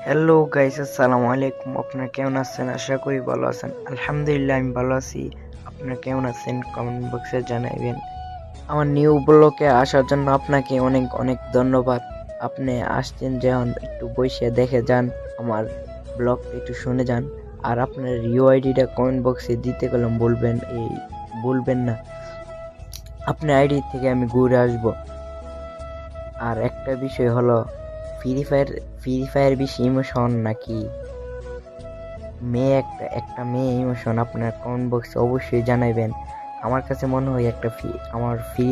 Hello guys, আসসালামু আলাইকুম। আপনারা কেমন আছেন? আশা করি ভালো আছেন। আলহামদুলিল্লাহ, আমি ভালো আছি। আপনারা কেমন আছেন কমেন্ট বক্সে জানাবেন। আমার নিউ ব্লগে আসার জন্য আপনাকে অনেক অনেক ধন্যবাদ। আপনি আসছেন যখন একটু বসে দেখে যান, আমার ব্লগটা একটু শুনে যান। আর আপনার ইউআইডিটা কমেন্ট বক্সে দিতে গেলাম, বলবেন না। আপনার আইডি থেকে আমি ঘুরে আসবো। আর একটা বিষয় হলো, ফ্রি ফায়ার ফ্রি ফায়ার বেশি ইমোশন নাকি মেয়ে? একটা মেয়ে ইমোশন আপনার কমেন্ট বক্সে অবশ্যই জানাবেন। আমার কাছে মনে হয় আমার ফ্রি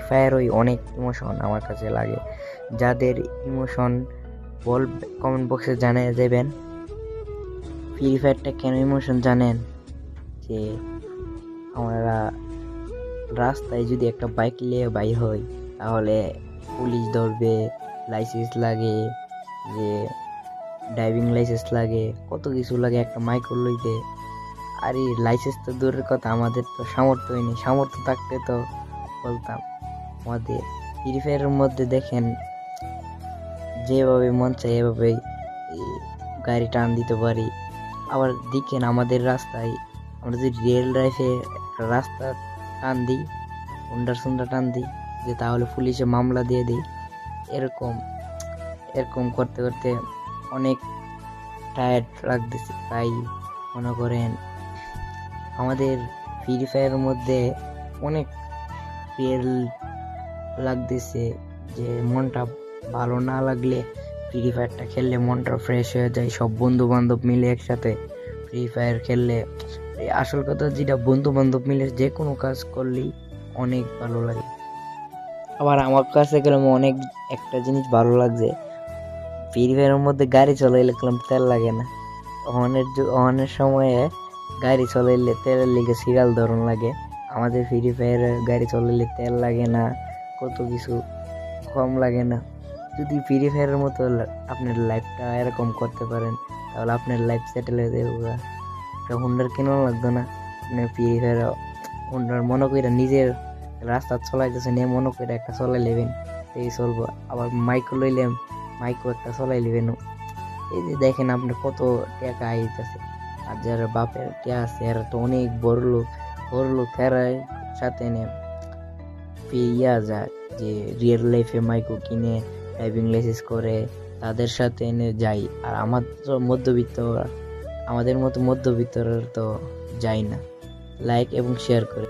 ফায়ার ওই অনেক ইমোশন আমার কাছে লাগে। যাদের ইমোশন কমেন্ট বক্সে জানিয়ে দেবেন। ফ্রি ফায়ারটা কেন ইমোশন জানেন? যে আমরা রাস্তায় যদি একটা বাইক নিয়ে বাইর হই, তাহলে পুলিশ ধরবে, লাইসেন্স লাগে, যে ড্রাইভিং লাইসেন্স লাগে, কত কিছু লাগে একটা মাইক্রো লইতে। আর এই লাইসেন্স তো দূরের কথা, আমাদের তো সামর্থ্যই নেই। সামর্থ্য থাকতে তো বলতাম। আমাদের ফ্রি ফায়ারের মধ্যে দেখেন, যেভাবে মন চায় এভাবেই গাড়ি টান দিতে পারি। আবার দেখেন আমাদের রাস্তায়, আমরা যদি রিয়েল লাইফে একটা রাস্তা টান দিই, সুন্ডা টান দিই, যে তাহলে পুলিশে মামলা দিয়ে দিই। এরকম এরকম করতে করতে অনেক টায়ার্ড লাগতেছে। তাই মনে করেন আমাদের ফ্রি ফায়ারের মধ্যে অনেক রিয়েল লাগতেছে, যে মনটা ভালো না লাগলে ফ্রি ফায়ারটা খেললে মনটা ফ্রেশ হয়ে যায়। সব বন্ধু বান্ধব মিলে একসাথে ফ্রি ফায়ার খেললে, আসল কথা যেটা, বন্ধু বান্ধব মিলে যে কোনো কাজ করলেই অনেক ভালো লাগে। আবার আমার কাছে গেলাম অনেক একটা জিনিস ভালো লাগছে, ফ্রি ফায়ারের মধ্যে গাড়ি চলাইলে তেল লাগে না। অনের সময়ে গাড়ি চলাইলে তেলের লেগে সিরিয়াল ধরন লাগে। আমাদের ফ্রি ফায়ারে গাড়ি চলাইলে তেল লাগে না, কত কিছু কম লাগে না। যদি ফ্রি ফায়ারের মতো আপনার লাইফটা এরকম করতে পারেন, তাহলে আপনার লাইফ সেটেল হয়ে যাবে। একটা হুন্ডার কেনাও লাগতো না। আপনি ফ্রি ফায়ার হুন্ডার মনে করে নিজের রাস্তা চলাইতেছেন, এ মনে করে একটা চলাই নেবেন, এই চলবো। আবার মাইকো লইলেন, মাইকো একটা চলাই নেবেন। এই যে দেখেন আপনি কত টাকা আইতেছে। আর যারা বাপের টিয়া আছে, এরা তো অনেক বড় লোক এরাই সাথে এনে পেয়ে যায়, যে রিয়েল লাইফে মাইকো কিনে ড্রাইভিং লাইসেন্স করে তাদের সাথে এনে যাই। আর আমাদের মতো মধ্যবিত্তরা তো যাই না। লাইক এবং শেয়ার করে